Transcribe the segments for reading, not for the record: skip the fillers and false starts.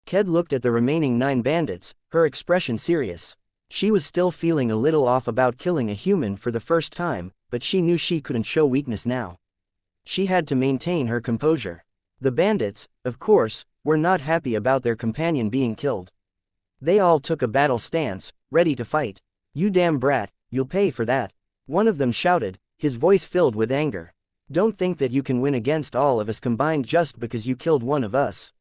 Ked looked at the remaining 9 bandits, her expression serious. She was still feeling a little off about killing a human for the first time, but she knew she couldn't show weakness now. She had to maintain her composure. The bandits, of course, were not happy about their companion being killed. They all took a battle stance, ready to fight. "You damn brat, you'll pay for that," one of them shouted, his voice filled with anger. "Don't think that you can win against all of us combined just because you killed one of us."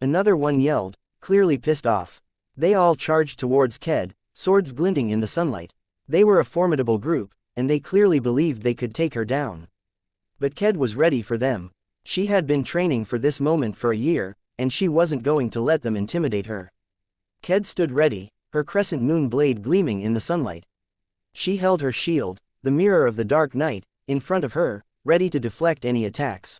Another one yelled, clearly pissed off. They all charged towards Ked, swords glinting in the sunlight. They were a formidable group, and they clearly believed they could take her down. But Ked was ready for them. She had been training for this moment for a year, and she wasn't going to let them intimidate her. Ked stood ready, her crescent moon blade gleaming in the sunlight. She held her shield, the mirror of the dark night, in front of her, ready to deflect any attacks.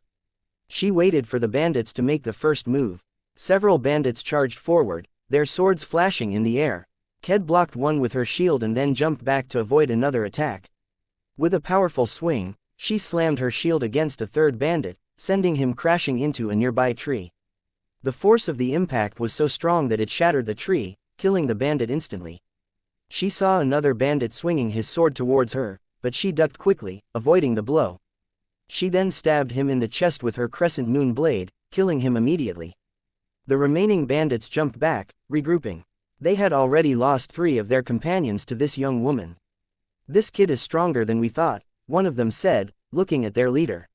She waited for the bandits to make the first move. Several bandits charged forward, their swords flashing in the air. Ked blocked one with her shield and then jumped back to avoid another attack. With a powerful swing, she slammed her shield against a third bandit, sending him crashing into a nearby tree. The force of the impact was so strong that it shattered the tree, killing the bandit instantly. She saw another bandit swinging his sword towards her, but she ducked quickly, avoiding the blow. She then stabbed him in the chest with her crescent moon blade, killing him immediately. The remaining bandits jumped back, regrouping. They had already lost 3 of their companions to this young woman. "This kid is stronger than we thought," one of them said, looking at their leader.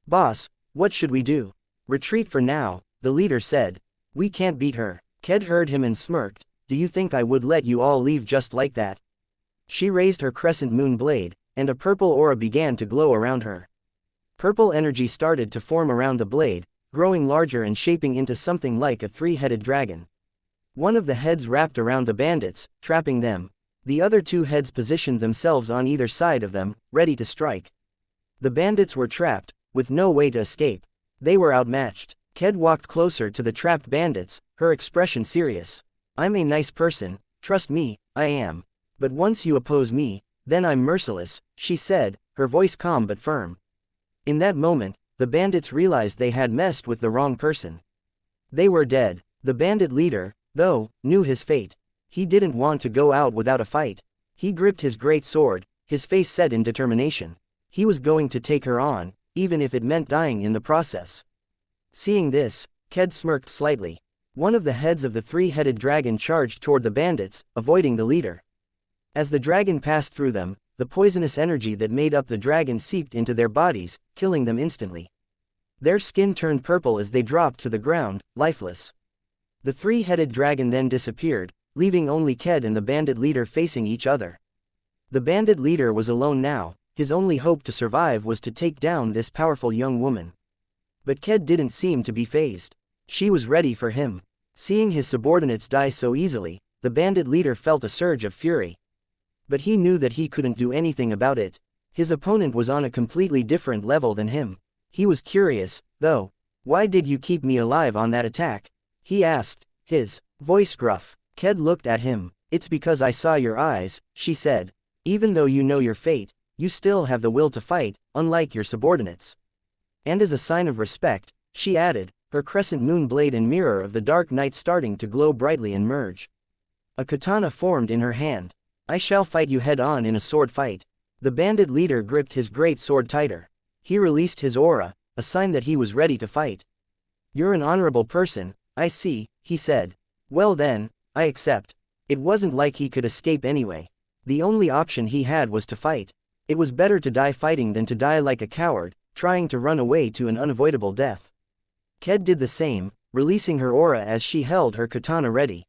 "Boss, what should we do?" "Retreat for now," the leader said. "We can't beat her." Ked heard him and smirked. "Do you think I would let you all leave just like that?" She raised her crescent moon blade, and a purple aura began to glow around her. Purple energy started to form around the blade, growing larger and shaping into something like a 3-headed dragon. One of the heads wrapped around the bandits, trapping them. The other 2 heads positioned themselves on either side of them, ready to strike. The bandits were trapped, with no way to escape. They were outmatched. Ked walked closer to the trapped bandits, her expression serious. "I'm a nice person, trust me, I am. But once you oppose me, then I'm merciless," she said, her voice calm but firm. In that moment, the bandits realized they had messed with the wrong person. They were dead. The bandit leader, though, knew his fate. He didn't want to go out without a fight. He gripped his great sword, his face set in determination. He was going to take her on, even if it meant dying in the process. Seeing this, Ked smirked slightly. One of the heads of the 3-headed dragon charged toward the bandits, avoiding the leader. As the dragon passed through them, the poisonous energy that made up the dragon seeped into their bodies, killing them instantly. Their skin turned purple as they dropped to the ground, lifeless. The 3-headed dragon then disappeared, leaving only Ked and the bandit leader facing each other. The bandit leader was alone now. His only hope to survive was to take down this powerful young woman. But Ked didn't seem to be fazed. She was ready for him. Seeing his subordinates die so easily, the bandit leader felt a surge of fury. But he knew that he couldn't do anything about it. His opponent was on a completely different level than him. He was curious, though. "Why did you keep me alive on that attack?" he asked, his voice gruff. Ked looked at him. "It's because I saw your eyes," she said. "Even though you know your fate, you still have the will to fight, unlike your subordinates." And as a sign of respect, she added, her crescent moon blade and mirror of the dark night starting to glow brightly and merge. A katana formed in her hand. "I shall fight you head-on in a sword fight." The bandit leader gripped his great sword tighter. He released his aura, a sign that he was ready to fight. "You're an honorable person, I see," he said. "Well then, I accept." It wasn't like he could escape anyway. The only option he had was to fight. It was better to die fighting than to die like a coward, trying to run away to an unavoidable death. Ked did the same, releasing her aura as she held her katana ready.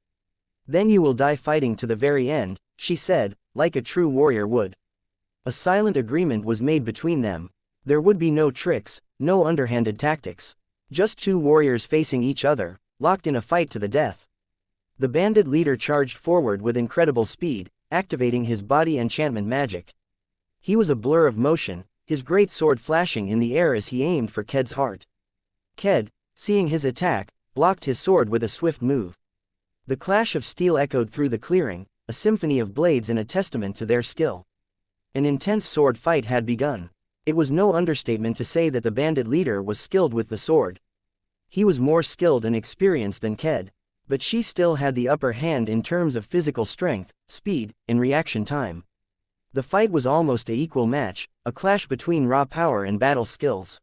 "Then you will die fighting to the very end," she said, like a true warrior would. A silent agreement was made between them. There would be no tricks, no underhanded tactics. Just 2 warriors facing each other, locked in a fight to the death. The bandit leader charged forward with incredible speed, activating his body enchantment magic. He was a blur of motion, his great sword flashing in the air as he aimed for Ked's heart. Ked, seeing his attack, blocked his sword with a swift move. The clash of steel echoed through the clearing, a symphony of blades and a testament to their skill. An intense sword fight had begun. It was no understatement to say that the bandit leader was skilled with the sword. He was more skilled and experienced than Ked. But she still had the upper hand in terms of physical strength, speed, and reaction time. The fight was almost an equal match, a clash between raw power and battle skills.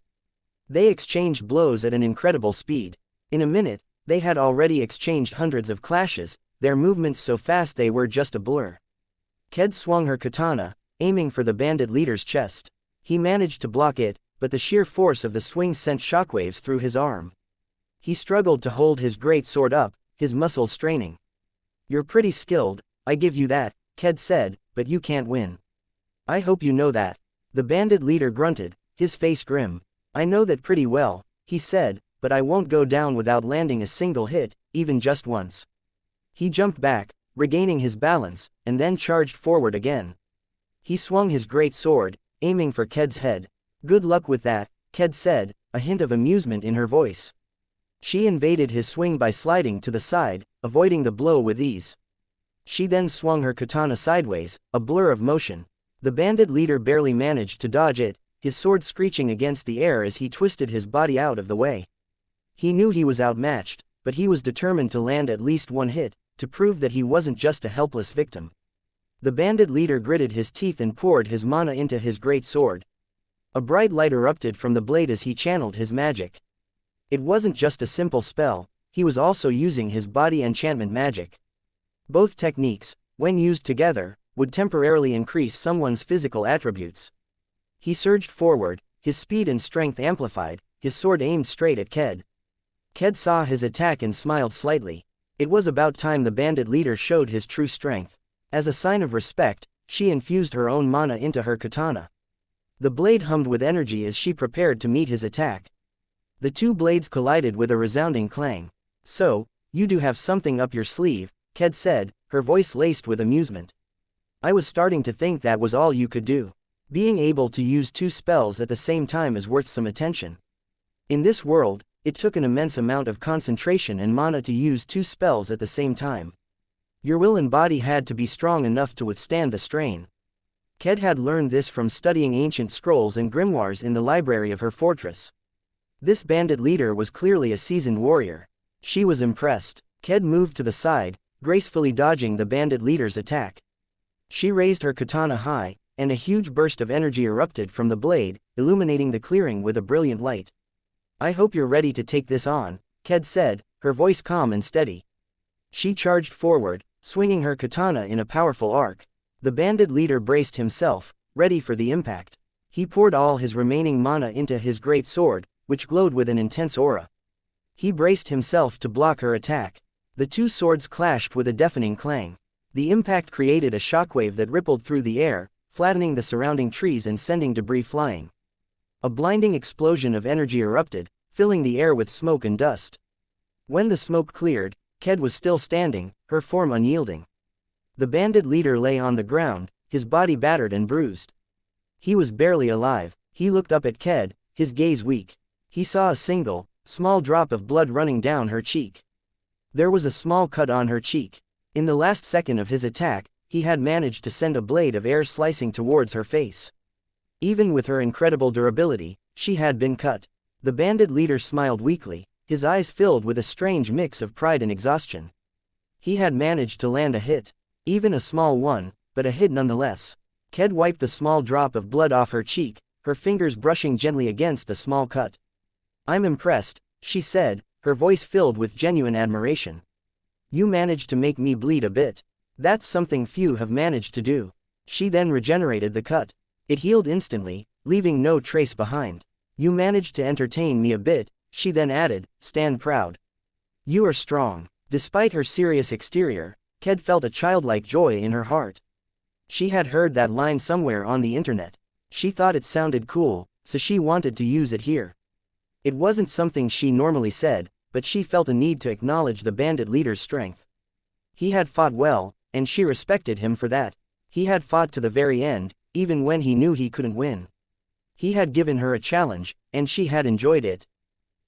They exchanged blows at an incredible speed. In a minute, they had already exchanged hundreds of clashes, their movements so fast they were just a blur. Ked swung her katana, aiming for the bandit leader's chest. He managed to block it, but the sheer force of the swing sent shockwaves through his arm. He struggled to hold his great sword up, his muscles straining. "You're pretty skilled, I give you that," Ked said, "but you can't win. I hope you know that." The bandit leader grunted, his face grim. "I know that pretty well," he said, "but I won't go down without landing a single hit, even just once." He jumped back, regaining his balance, and then charged forward again. He swung his great sword, aiming for Ked's head. "Good luck with that," Ked said, a hint of amusement in her voice. She invaded his swing by sliding to the side, avoiding the blow with ease. She then swung her katana sideways, a blur of motion. The bandit leader barely managed to dodge it, his sword screeching against the air as he twisted his body out of the way. He knew he was outmatched, but he was determined to land at least one hit, to prove that he wasn't just a helpless victim. The bandit leader gritted his teeth and poured his mana into his great sword. A bright light erupted from the blade as he channeled his magic. It wasn't just a simple spell, he was also using his body enchantment magic. Both techniques, when used together, would temporarily increase someone's physical attributes. He surged forward, his speed and strength amplified, his sword aimed straight at Ked. Ked saw his attack and smiled slightly. It was about time the bandit leader showed his true strength. As a sign of respect, she infused her own mana into her katana. The blade hummed with energy as she prepared to meet his attack. The two blades collided with a resounding clang. "So, you do have something up your sleeve," Ked said, her voice laced with amusement. "I was starting to think that was all you could do. Being able to use two spells at the same time is worth some attention. In this world, it took an immense amount of concentration and mana to use two spells at the same time. Your will and body had to be strong enough to withstand the strain." Ked had learned this from studying ancient scrolls and grimoires in the library of her fortress. This bandit leader was clearly a seasoned warrior. She was impressed. Ked moved to the side, gracefully dodging the bandit leader's attack. She raised her katana high, and a huge burst of energy erupted from the blade, illuminating the clearing with a brilliant light. "I hope you're ready to take this on," Ked said, her voice calm and steady. She charged forward, swinging her katana in a powerful arc. The bandit leader braced himself, ready for the impact. He poured all his remaining mana into his great sword, which glowed with an intense aura. He braced himself to block her attack. The two swords clashed with a deafening clang. The impact created a shockwave that rippled through the air, flattening the surrounding trees and sending debris flying. A blinding explosion of energy erupted, filling the air with smoke and dust. When the smoke cleared, Ked was still standing, her form unyielding. The bandit leader lay on the ground, his body battered and bruised. He was barely alive. He looked up at Ked, his gaze weak. He saw a single, small drop of blood running down her cheek. There was a small cut on her cheek. In the last second of his attack, he had managed to send a blade of air slicing towards her face. Even with her incredible durability, she had been cut. The bandit leader smiled weakly, his eyes filled with a strange mix of pride and exhaustion. He had managed to land a hit. Even a small one, but a hit nonetheless. Ked wiped the small drop of blood off her cheek, her fingers brushing gently against the small cut. "I'm impressed," she said, her voice filled with genuine admiration. "You managed to make me bleed a bit. That's something few have managed to do." She then regenerated the cut. It healed instantly, leaving no trace behind. "You managed to entertain me a bit," she then added, "stand proud. You are strong." Despite her serious exterior, Ked felt a childlike joy in her heart. She had heard that line somewhere on the internet. She thought it sounded cool, so she wanted to use it here. It wasn't something she normally said, but she felt a need to acknowledge the bandit leader's strength. He had fought well, and she respected him for that. He had fought to the very end, even when he knew he couldn't win. He had given her a challenge, and she had enjoyed it.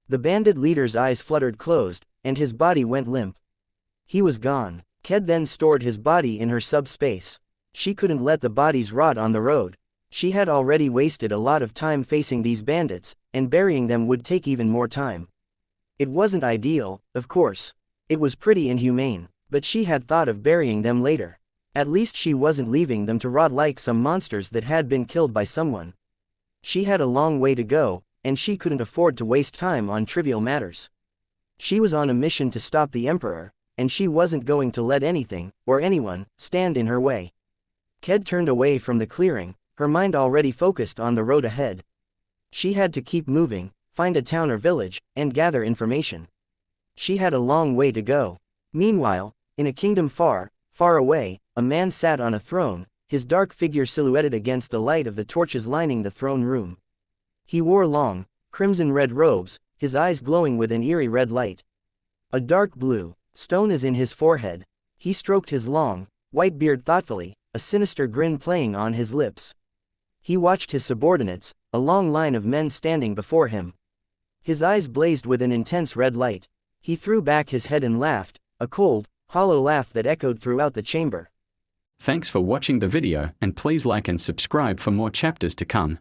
The bandit leader's eyes fluttered closed, and his body went limp. He was gone. Ked then stored his body in her subspace. She couldn't let the bodies rot on the road. She had already wasted a lot of time facing these bandits, and burying them would take even more time. It wasn't ideal, of course. It was pretty inhumane, but she had thought of burying them later. At least she wasn't leaving them to rot like some monsters that had been killed by someone. She had a long way to go, and she couldn't afford to waste time on trivial matters. She was on a mission to stop the Emperor, and she wasn't going to let anything, or anyone, stand in her way. Ked turned away from the clearing, her mind already focused on the road ahead. She had to keep moving, find a town or village, and gather information. She had a long way to go. Meanwhile, in a kingdom far, far away, a man sat on a throne, his dark figure silhouetted against the light of the torches lining the throne room. He wore long, crimson-red robes, his eyes glowing with an eerie red light. A dark blue stone is in his forehead. He stroked his long, white beard thoughtfully, a sinister grin playing on his lips. He watched his subordinates, a long line of men standing before him. His eyes blazed with an intense red light. He threw back his head and laughed, a cold, hollow laugh that echoed throughout the chamber. Thanks for watching the video, and please like and subscribe for more chapters to come.